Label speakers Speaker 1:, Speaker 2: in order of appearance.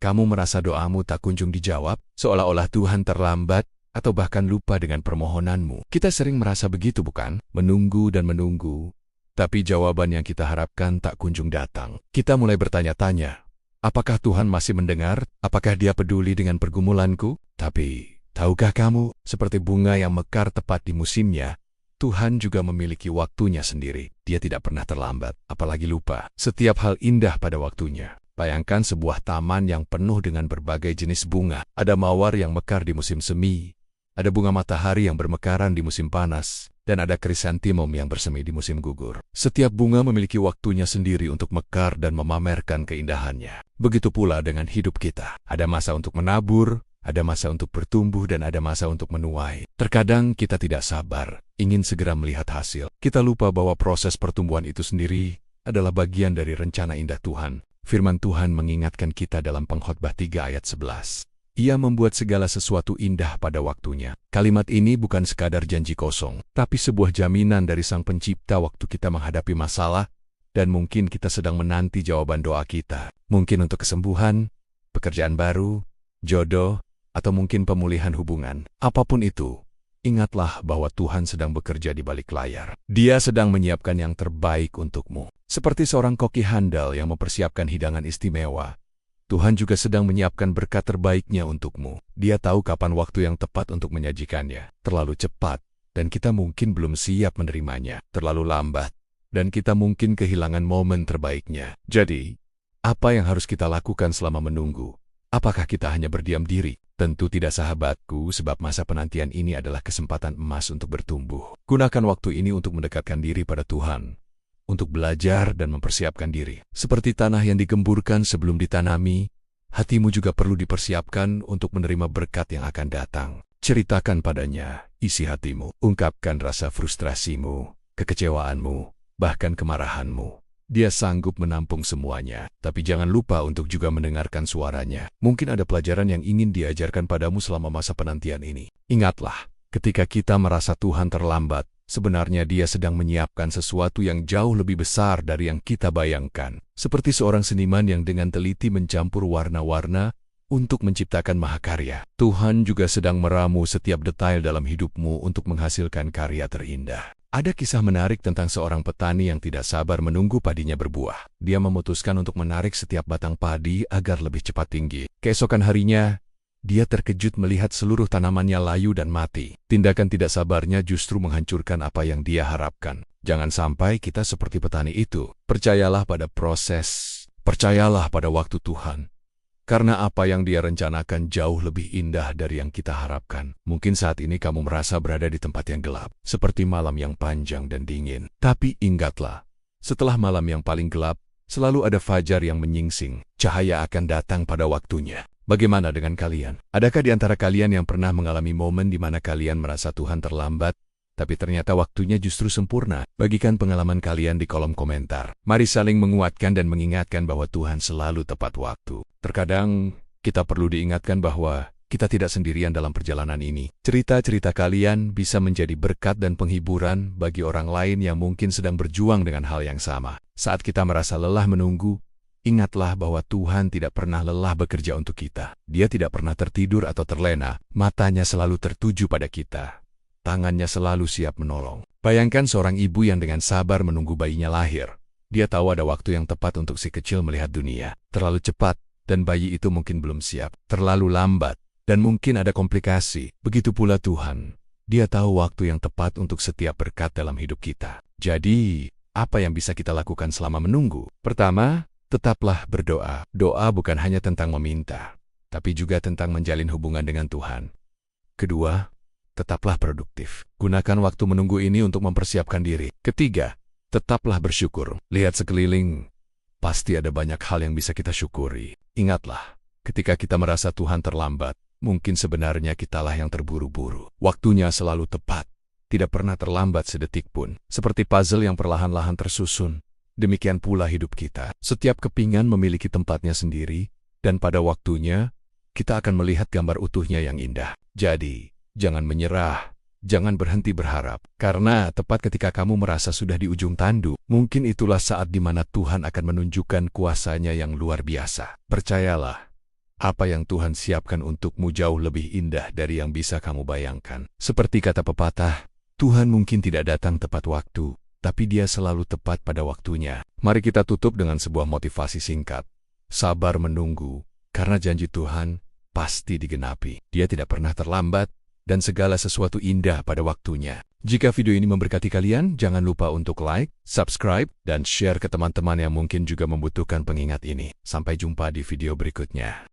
Speaker 1: kamu merasa doamu tak kunjung dijawab, seolah-olah Tuhan terlambat, atau bahkan lupa dengan permohonanmu. Kita sering merasa begitu, bukan? Menunggu dan menunggu, tapi jawaban yang kita harapkan tak kunjung datang. Kita mulai bertanya-tanya, apakah Tuhan masih mendengar? Apakah Dia peduli dengan pergumulanku? Tapi, tahukah kamu, seperti bunga yang mekar tepat di musimnya, Tuhan juga memiliki waktunya sendiri. Dia tidak pernah terlambat, apalagi lupa. Setiap hal indah pada waktunya. Bayangkan sebuah taman yang penuh dengan berbagai jenis bunga. Ada mawar yang mekar di musim semi, ada bunga matahari yang bermekaran di musim panas, dan ada krisantimum yang bersemi di musim gugur. Setiap bunga memiliki waktunya sendiri untuk mekar dan memamerkan keindahannya. Begitu pula dengan hidup kita. Ada masa untuk menabur, ada masa untuk bertumbuh, dan ada masa untuk menuai. Terkadang kita tidak sabar, ingin segera melihat hasil. Kita lupa bahwa proses pertumbuhan itu sendiri adalah bagian dari rencana indah Tuhan. Firman Tuhan mengingatkan kita dalam Pengkhotbah 3 ayat 11. Ia membuat segala sesuatu indah pada waktunya. Kalimat ini bukan sekadar janji kosong, tapi sebuah jaminan dari Sang Pencipta waktu kita menghadapi masalah, dan mungkin kita sedang menanti jawaban doa kita. Mungkin untuk kesembuhan, pekerjaan baru, jodoh, atau mungkin pemulihan hubungan. Apapun itu, ingatlah bahwa Tuhan sedang bekerja di balik layar. Dia sedang menyiapkan yang terbaik untukmu. Seperti seorang koki handal yang mempersiapkan hidangan istimewa, Tuhan juga sedang menyiapkan berkat terbaiknya untukmu. Dia tahu kapan waktu yang tepat untuk menyajikannya. Terlalu cepat, dan kita mungkin belum siap menerimanya. Terlalu lambat, dan kita mungkin kehilangan momen terbaiknya. Jadi, apa yang harus kita lakukan selama menunggu? Apakah kita hanya berdiam diri? Tentu tidak, sahabatku, sebab masa penantian ini adalah kesempatan emas untuk bertumbuh. Gunakan waktu ini untuk mendekatkan diri pada Tuhan, untuk belajar dan mempersiapkan diri. Seperti tanah yang digemburkan sebelum ditanami, hatimu juga perlu dipersiapkan untuk menerima berkat yang akan datang. Ceritakan padanya isi hatimu. Ungkapkan rasa frustrasimu, kekecewaanmu, bahkan kemarahanmu. Dia sanggup menampung semuanya, tapi jangan lupa untuk juga mendengarkan suaranya. Mungkin ada pelajaran yang ingin diajarkan padamu selama masa penantian ini. Ingatlah, ketika kita merasa Tuhan terlambat, sebenarnya Dia sedang menyiapkan sesuatu yang jauh lebih besar dari yang kita bayangkan. Seperti seorang seniman yang dengan teliti mencampur warna-warna untuk menciptakan mahakarya. Tuhan juga sedang meramu setiap detail dalam hidupmu untuk menghasilkan karya terindah. Ada kisah menarik tentang seorang petani yang tidak sabar menunggu padinya berbuah. Dia memutuskan untuk menarik setiap batang padi agar lebih cepat tinggi. Keesokan harinya, dia terkejut melihat seluruh tanamannya layu dan mati. Tindakan tidak sabarnya justru menghancurkan apa yang dia harapkan. Jangan sampai kita seperti petani itu. Percayalah pada proses. Percayalah pada waktu Tuhan. Karena apa yang Dia rencanakan jauh lebih indah dari yang kita harapkan. Mungkin saat ini kamu merasa berada di tempat yang gelap, seperti malam yang panjang dan dingin. Tapi ingatlah, setelah malam yang paling gelap, selalu ada fajar yang menyingsing. Cahaya akan datang pada waktunya. Bagaimana dengan kalian? Adakah di antara kalian yang pernah mengalami momen di mana kalian merasa Tuhan terlambat, tapi ternyata waktunya justru sempurna? Bagikan pengalaman kalian di kolom komentar. Mari saling menguatkan dan mengingatkan bahwa Tuhan selalu tepat waktu. Terkadang, kita perlu diingatkan bahwa kita tidak sendirian dalam perjalanan ini. Cerita-cerita kalian bisa menjadi berkat dan penghiburan bagi orang lain yang mungkin sedang berjuang dengan hal yang sama. Saat kita merasa lelah menunggu, ingatlah bahwa Tuhan tidak pernah lelah bekerja untuk kita. Dia tidak pernah tertidur atau terlena. Matanya selalu tertuju pada kita. Tangannya selalu siap menolong. Bayangkan seorang ibu yang dengan sabar menunggu bayinya lahir. Dia tahu ada waktu yang tepat untuk si kecil melihat dunia. Terlalu cepat, dan bayi itu mungkin belum siap. Terlalu lambat, dan mungkin ada komplikasi. Begitu pula Tuhan. Dia tahu waktu yang tepat untuk setiap berkat dalam hidup kita. Jadi, apa yang bisa kita lakukan selama menunggu? Pertama, tetaplah berdoa. Doa bukan hanya tentang meminta, tapi juga tentang menjalin hubungan dengan Tuhan. Kedua, tetaplah produktif. Gunakan waktu menunggu ini untuk mempersiapkan diri. Ketiga, tetaplah bersyukur. Lihat sekeliling, pasti ada banyak hal yang bisa kita syukuri. Ingatlah, ketika kita merasa Tuhan terlambat, mungkin sebenarnya kitalah yang terburu-buru. Waktunya selalu tepat, tidak pernah terlambat sedetik pun. Seperti puzzle yang perlahan-lahan tersusun, demikian pula hidup kita. Setiap kepingan memiliki tempatnya sendiri, dan pada waktunya, kita akan melihat gambar utuhnya yang indah. Jadi, jangan menyerah, jangan berhenti berharap. Karena tepat ketika kamu merasa sudah di ujung tanduk, mungkin itulah saat di mana Tuhan akan menunjukkan kuasa-Nya yang luar biasa. Percayalah, Apa yang Tuhan siapkan untukmu jauh lebih indah dari yang bisa kamu bayangkan. Seperti kata pepatah, Tuhan mungkin tidak datang tepat waktu, tapi Dia selalu tepat pada waktunya. Mari kita tutup dengan sebuah motivasi singkat. Sabar menunggu, karena janji Tuhan pasti digenapi. Dia tidak pernah terlambat, dan segala sesuatu indah pada waktunya. Jika video ini memberkati kalian, jangan lupa untuk like, subscribe, dan share ke teman-teman yang mungkin juga membutuhkan pengingat ini. Sampai jumpa di video berikutnya.